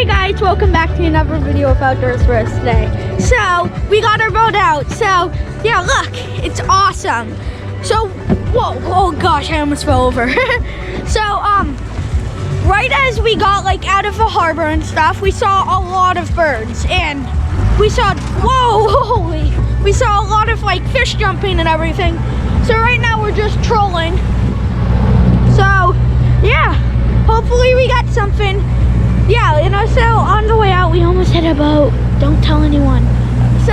Hey guys, welcome back to another video of Outdoors for us today. So, we got our boat out. So, yeah, look, it's awesome. So, whoa, oh gosh, I almost fell over. So, right as we got like out of the harbor and stuff, we saw a lot of birds and we saw, we saw a lot of like fish jumping and everything. So right now we're just trolling. So, yeah, hopefully we got something. Yeah, you know, so on the way out, we almost hit a boat. Don't tell anyone. So,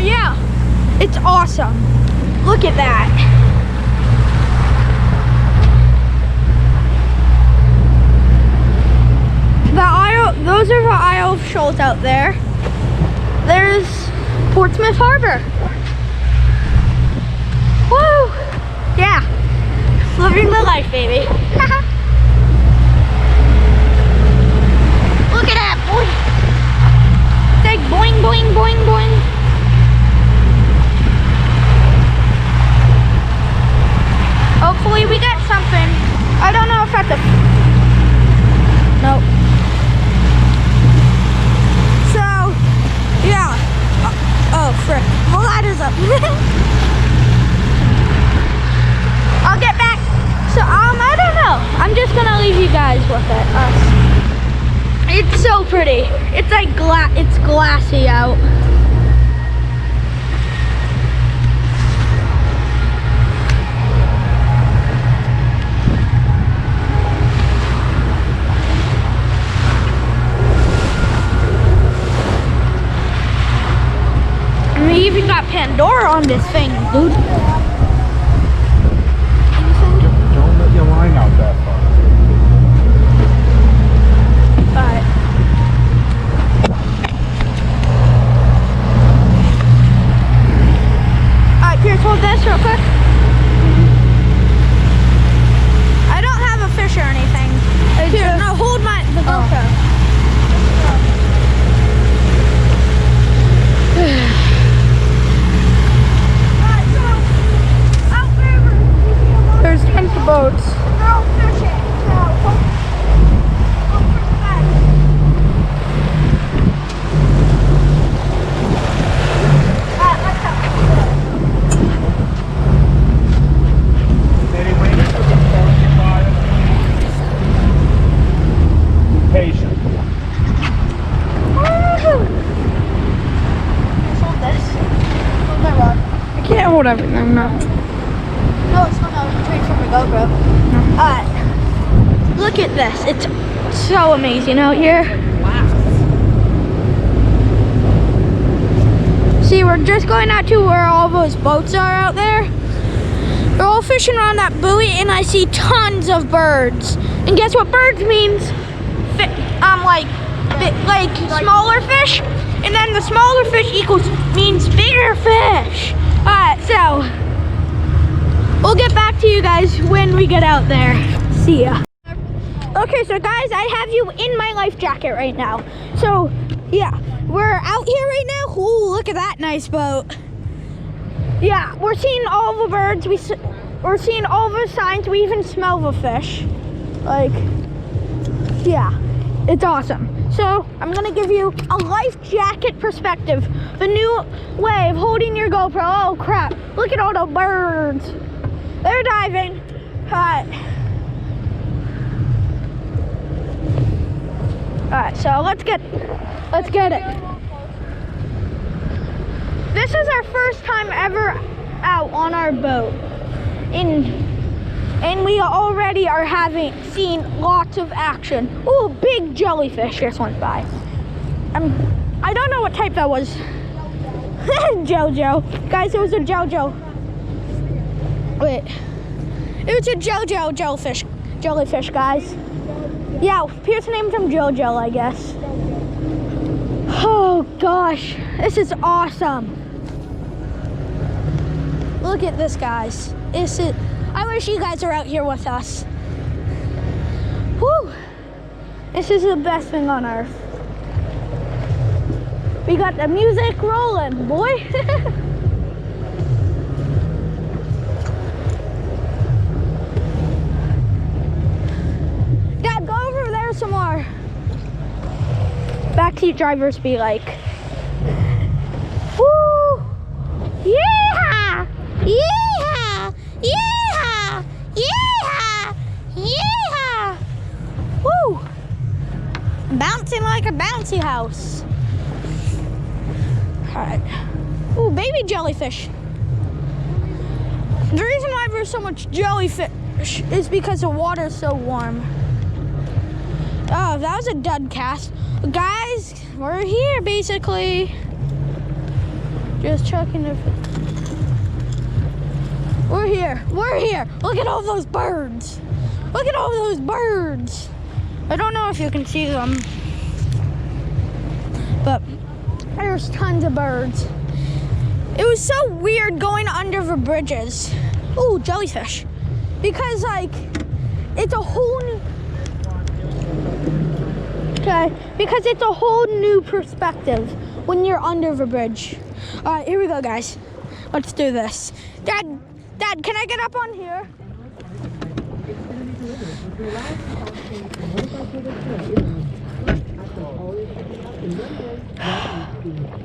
yeah, it's awesome. Look at that. Those are the Isle of Shoals out there. There's Portsmouth Harbor. Woo! Yeah, living the life, baby. Look at that, boy. It's like boing, boing, boing, boing. Hopefully we get something. I don't know if that's a... Nope. So, yeah. Oh, frick. The ladder's up. I'll get back. So, I don't know. I'm just gonna leave you guys with it. It's so pretty. It's like it's glassy out. And we even got Pandora on this thing, dude. Don't let your line out that far. Here, hold this real quick. I don't have a fish or anything. Here, no, hold the GoPro. There's tons of boats. No fishing. No. Hold everything, no. No, it's not. I'm trying from my GoPro. No. Look at this. It's so amazing out here. Wow. See, we're just going out to where all those boats are out there. They're all fishing around that buoy, and I see tons of birds. And guess what birds means? Like smaller fish, and then the smaller fish means bigger fish. Alright, so we'll get back to you guys when we get out there. See ya. Okay, so guys, I have you in my life jacket right now. So, yeah, we're out here right now. Ooh, look at that nice boat. Yeah, we're seeing all the birds. We're seeing all the signs. We even smell the fish. Like, yeah, it's awesome. So, I'm gonna give you a life jacket perspective. The new way of holding your GoPro. Oh crap, look at all the birds. They're diving. Alright, so let's get it. This is our first time ever out on our boat. And we already are seen lots of action. Ooh, big jellyfish just went by. I don't know what type that was. Jojo. Guys, it was a Jojo. Wait. It was a Jojo jellyfish, guys. Yeah, here's the name from Jojo, I guess. Oh gosh, this is awesome. Look at this, guys. I wish you guys are out here with us. Whew. This is the best thing on earth. We got the music rolling, boy. Dad, go backseat drivers be like? Woo! Yeah! Yeah! Yeah! Yeah! Yeah! Woo! Bouncing like a bouncy house. Alright. Ooh, baby jellyfish. The reason why there's so much jellyfish is because the water's so warm. Oh, that was a dud cast. Guys, we're here basically. Just checking if we're here. We're here. Look at all those birds. Look at all those birds. I don't know if you can see them, but there's tons of birds. It was so weird going under the bridges. Ooh, jellyfish. Because like, it's a whole new, because it's a whole new perspective when you're under the bridge. All right, here we go, guys. Let's do this. Dad, can I get up on here?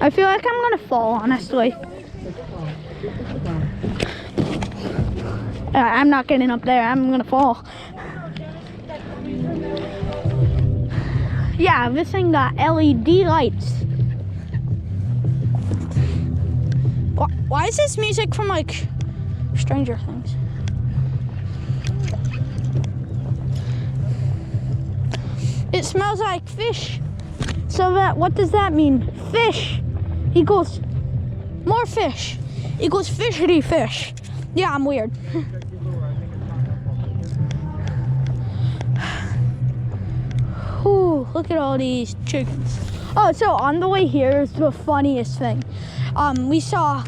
I feel like I'm gonna fall, honestly. I'm not getting up there. I'm gonna fall. Yeah, this thing got LED lights. Why is this music from like Stranger Things? It smells like fish. So what does that mean? Fish equals more fish equals fishy fish. Yeah, I'm weird. Ooh, look at all these chickens. Oh, so on the way here is the funniest thing. We saw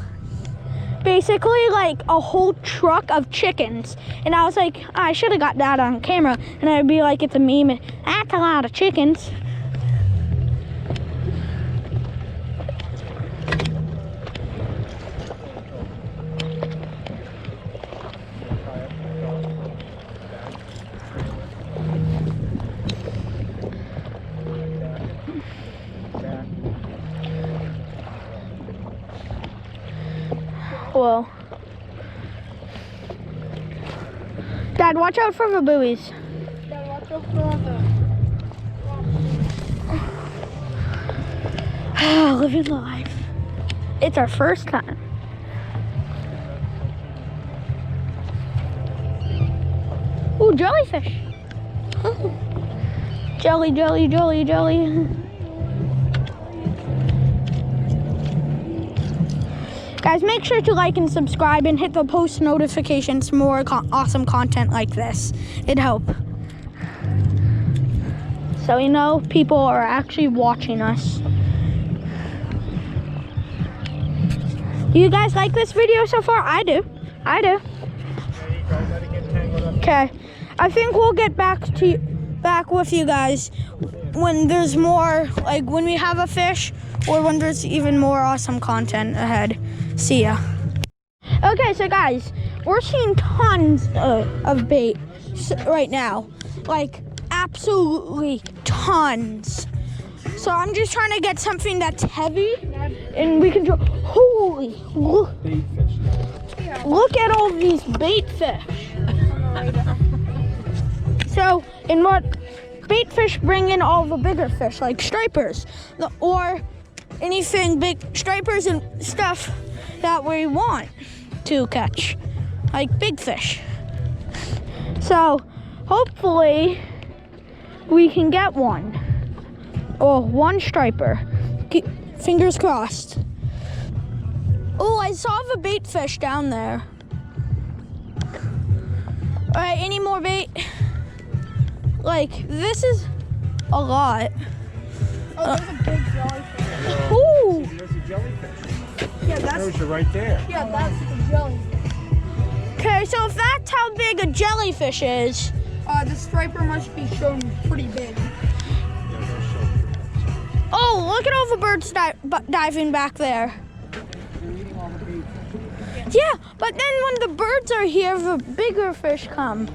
basically like a whole truck of chickens, and I was like, I should have got that on camera, and I'd be like, it's a meme. That's a lot of chickens. Whoa. Dad, watch out for the buoys. Dad, watch out for the... Living the life. It's our first time. Ooh, jellyfish. Jelly, jelly, jelly, jelly. Guys, make sure to like and subscribe and hit the post notifications for more awesome content like this. It'd help. So you know people are actually watching us. Do you guys like this video so far? I do. I do. Okay. I think we'll get back with you guys when there's more, like when we have a fish or when there's even more awesome content ahead. See ya. Okay, so guys, we're seeing tons of bait right now. Like, absolutely tons. So I'm just trying to get something that's heavy and we can holy, look at all these bait fish. So, and what bait fish bring in all the bigger fish, like stripers, or anything big, stripers and stuff that we want to catch, like big fish. So, hopefully, we can get one. Or one striper. Fingers crossed. Oh, I saw the bait fish down there. All right, any more bait? Like, this is a lot. Oh, there's a big jellyfish. Ooh. There's a jellyfish. Yeah, that's right there. Yeah, that's the jellyfish. Okay, so if that's how big a jellyfish is, The striper must be shown pretty big. oh, look at all the birds diving back there. Yeah, but then when the birds are here, the bigger fish come.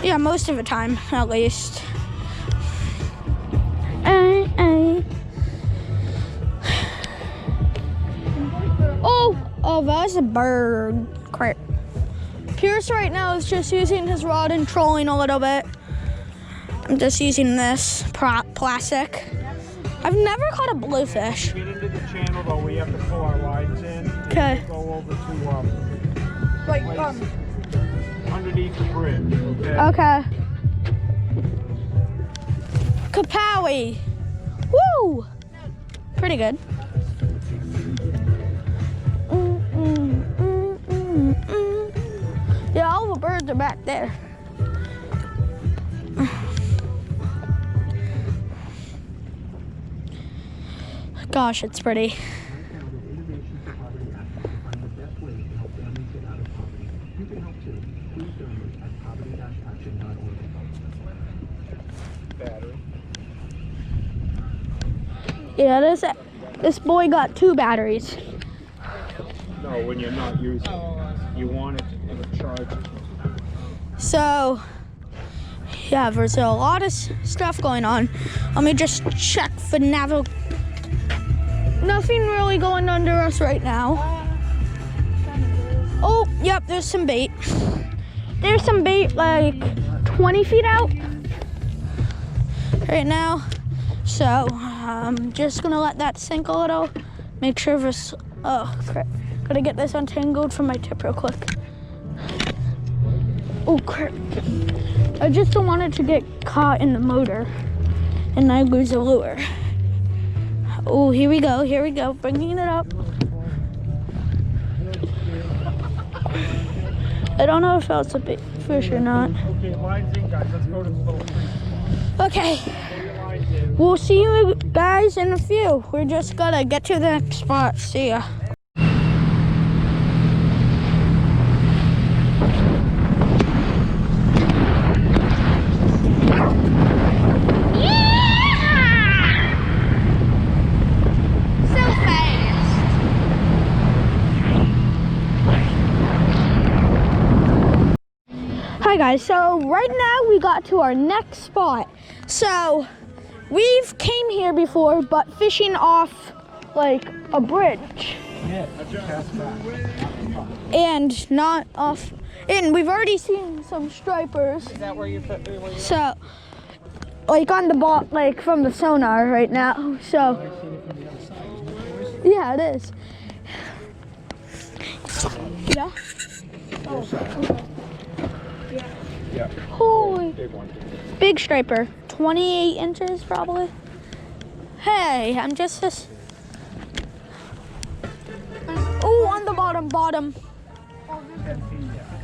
Yeah, most of the time, at least. Oh, that was a bird. Crap. Pierce right now is just using his rod and trolling a little bit. I'm just using this plastic. I've never caught a bluefish. Get into the channel though, we have to pull our lines in. Okay. Go over to Like, underneath the bridge. Okay. Okay. Kapowie. Woo! Pretty good. Yeah, all the birds are back there. Gosh, it's pretty. Yeah, this boy got 2 batteries. No, when you're not using it, you want it to charge. So, yeah, there's a lot of stuff going on. Let me just check for nothing really going under us right now. Oh, yep, there's some bait. There's some bait like 20 feet out right now. So, I'm just gonna let that sink a little. Make sure this, oh crap. Gotta get this untangled from my tip real quick. Oh crap. I just don't want it to get caught in the motor and I lose the lure. Oh, here we go, bringing it up. I don't know if that's a big fish or not. Okay, lines in, guys. Let's go to the little creek. Okay, Pull your lines in. we'll see you guys in a few. We're just gonna get to the next spot. See ya. Hi guys, so right now we got to our next spot. So we've came here before, but fishing off like a bridge Yeah, pass back. and not off. And we've already seen some stripers. Is that where you put where you So like on the bot, like from the sonar right now. So yeah, it is. Yeah. Yeah. Holy. Big one. Big striper, 28 inches probably. Hey, I'm just this. Oh, on the bottom. 10 feet down.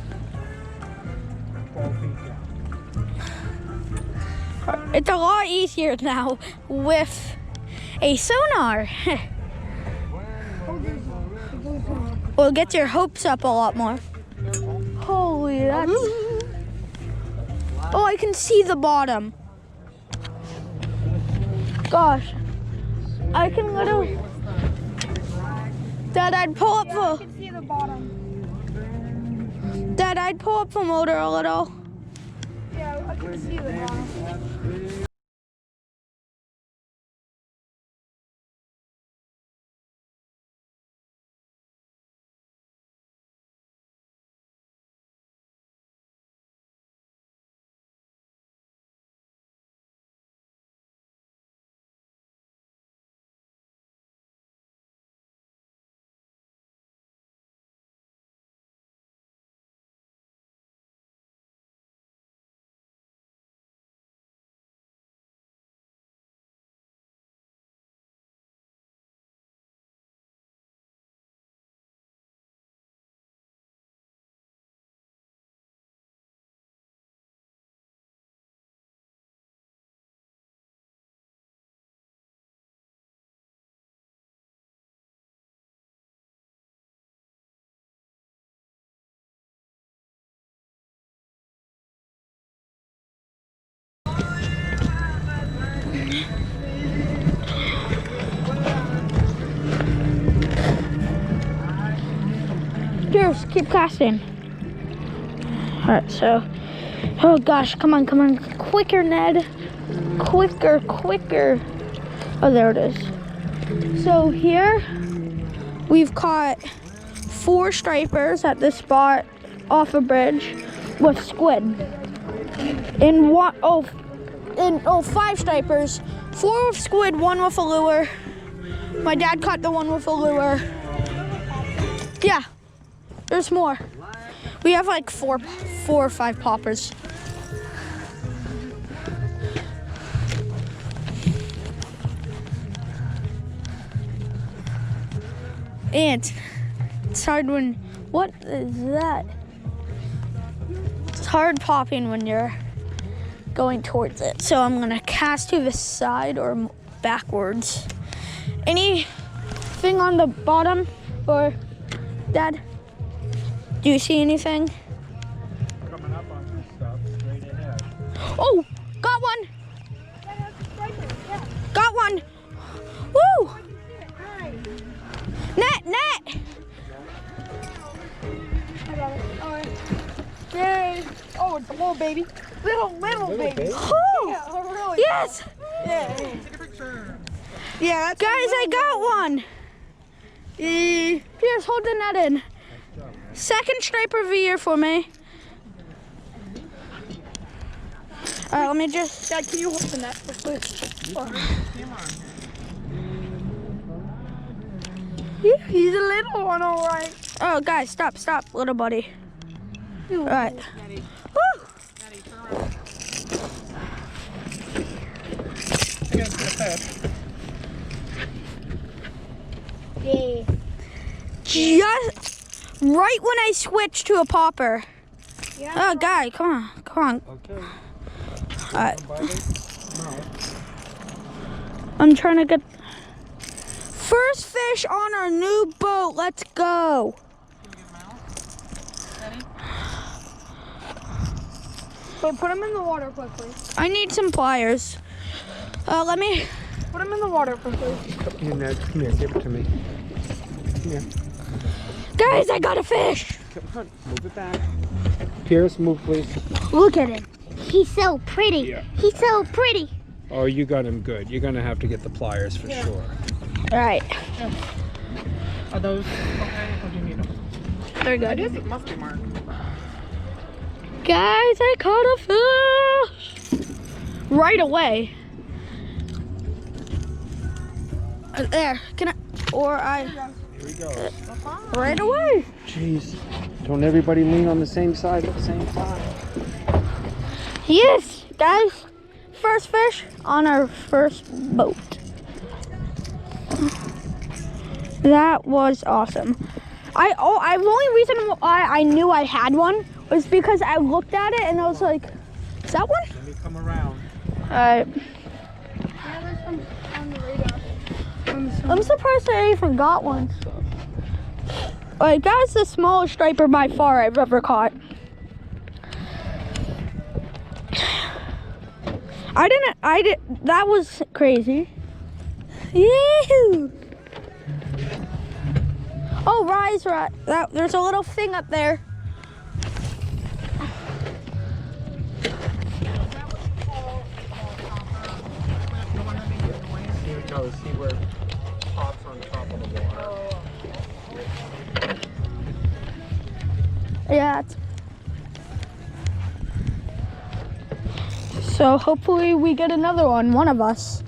12 feet down. It's a lot easier now with a sonar. Well, it gets your hopes up a lot more. Holy, that's... Oh, I can see the bottom. Gosh. I can literally... Dad, I'd pull up I the... can see the bottom. Dad, I'd pull up the motor a little. Yeah, I can see the bottom. Just keep casting. All right, so, oh gosh, come on, quicker, Ned, quicker. Oh, there it is. So here, we've caught 4 stripers at this spot off a bridge with squid. And 5 stripers, 4 with squid, 1 with a lure. My dad caught the one with a lure. Yeah, there's more. We have like 4 or 5 poppers. And it's hard when, what is that? It's hard popping when you're going towards it. So I'm gonna cast to the side or backwards. Anything on the bottom or Dad? Do you see anything? Coming up on some stuff straight ahead. Oh, got one. Got one. Woo! Net. I got it. All right. Yay. Oh, it's a little baby. Little baby. Oh, Yeah, really. yes. Yeah. Take a picture. Yeah, that's Guys, I got one. Here's, hold the net in. Second striper of the year for me. All right, let me just. Dad, can you hold the net, please? He's a little one, all right. Oh, guys, stop, little buddy. All right. Woo! Yeah. Just right when I switched to a popper. Yeah. Oh, guy, come on. Okay. All right. By the mouth. I'm trying to get first fish on our new boat. Let's go. So put him in the water quickly. I need some pliers. Let me. Put him in the water quickly. Come here, Ned. Come here. Give it to me. Come here. Guys, I got a fish. Come on. Move it back. Pierce, move, please. Look at him. He's so pretty. Yeah. He's so pretty. Oh, you got him good. You're gonna have to get the pliers for sure. All right. Are those okay, or do you need them? They're good. It must be marked. Guys, I caught a fish right away. There, can I? Or I Here we go. right away. Jeez. Don't everybody lean on the same side at the same time. Yes, guys. First fish on our first boat. That was awesome. The only reason why I knew I had one was because I looked at it and I was like, is that one? Let me come around. Yeah, there's some on the radar. I'm surprised I even got one. Like, that's the smallest striper by far I've ever caught. That was crazy. Yee-hoo. Oh, rise, right. There's a little thing up there. See where it pops on top of the water. Yeah. So hopefully we get another one of us.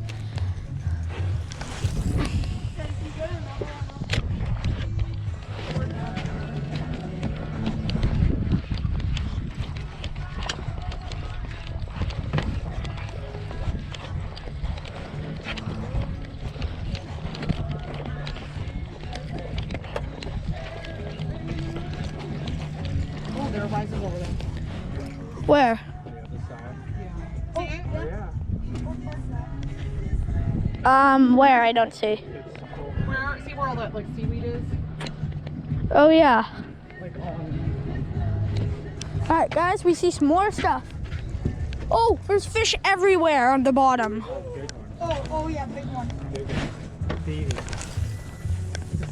Oh, there are risers over there. Where? The other side. See it? Oh, yeah. Where? I don't see. It's See where all that like seaweed is? Oh yeah. Like all All right, guys, we see some more stuff. Oh, there's fish everywhere on the bottom. big one. Oh yeah, big one. Big one. Feeding.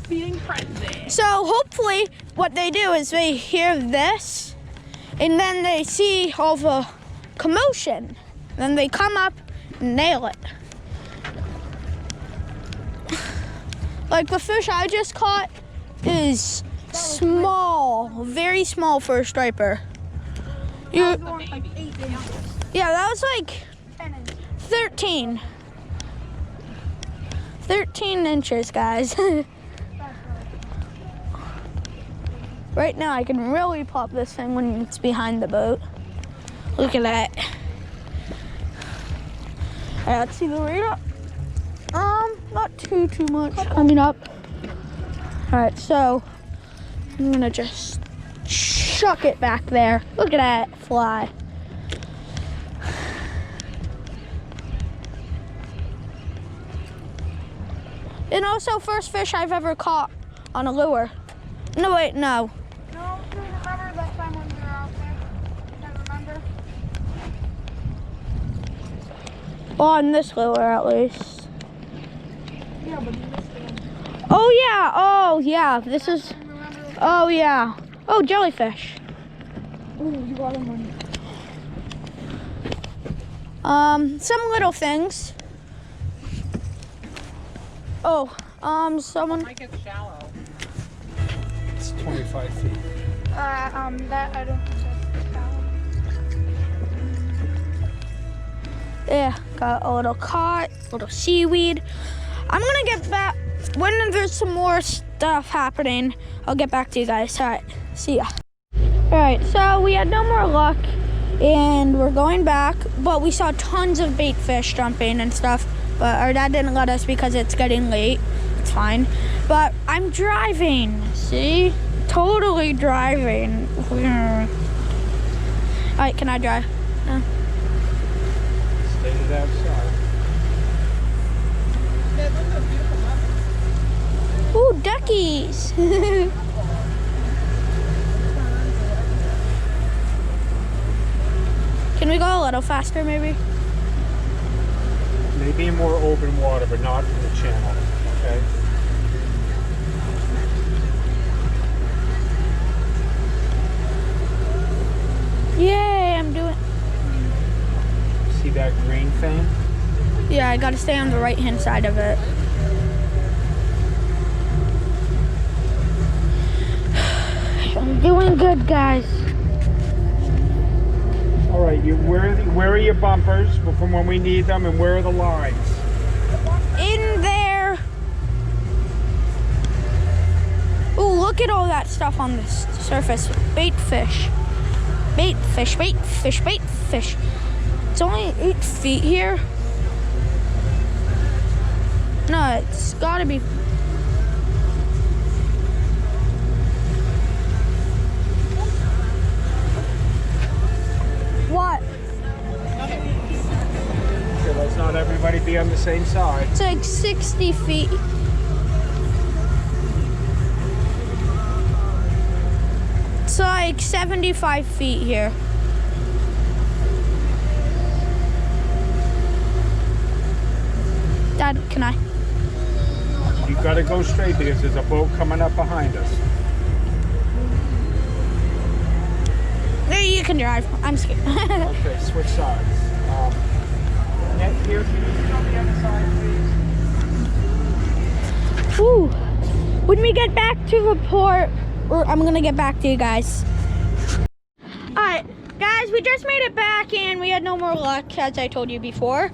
feeding frenzy. So hopefully what they do is they hear this and then they see all the commotion. Then they come up and nail it. Like the fish I just caught is small, very small for a striper. You, That was only like 8 inches. yeah, that was like 10 inches. 13. 13 inches, guys. Right now, I can really pop this thing when it's behind the boat. Look at that. All right, let's see the radar. Not too much coming up. All right, so I'm gonna just chuck it back there. Look at that fly. And also, first fish I've ever caught on a lure. No, wait, no. No, do you remember that time when we were out there? I remember. On this lure, at least. Yeah, but you missed it. Oh, yeah. Oh, yeah. This is... Remember? Oh, yeah. Oh, jellyfish. Ooh, you got him on. Some little things. Oh, someone... Might get shallow. It's 25 feet. That I don't think that's valid. Yeah, got a little cod, little seaweed. I'm gonna get back when there's some more stuff happening. I'll get back to you guys. All right, see ya. All right, so we had no more luck, and we're going back, but we saw tons of bait fish jumping and stuff. But our dad didn't let us because it's getting late. It's fine. But I'm driving. See, totally driving. All right, can I drive? No. Stay to that side. Yeah, those are beautiful buttons. Ooh, duckies. Can we go a little faster, maybe? Maybe in more open water, but not in the channel. Okay. Yay, I'm doing... See that green thing? Yeah, I gotta stay on the right-hand side of it. I'm doing good, guys. All right. Where are your bumpers from when we need them, and where are the lines? In there. Ooh, look at all that stuff on this surface. Bait fish. Bait fish, bait fish, bait fish. It's only 8 feet here. No, it's gotta be. What? So let's not everybody be on the same side. It's like 60 feet. It's like 75 feet here. Dad, can I? You gotta go straight because there's a boat coming up behind us. There, you can drive. I'm scared. Okay, switch sides. Next here, can you sit on the other side, please? Whew. When we get back to the port, I'm gonna get back to you guys. Alright, guys, we just made it back and we had no more luck, as I told you before.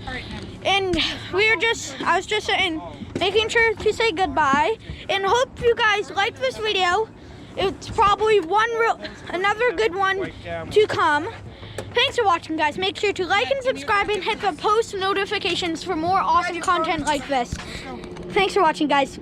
And I was just sitting, making sure to say goodbye. And hope you guys liked this video. It's probably another good one to come. Thanks for watching, guys. Make sure to like and subscribe and hit the post notifications for more awesome content like this. Thanks for watching, guys.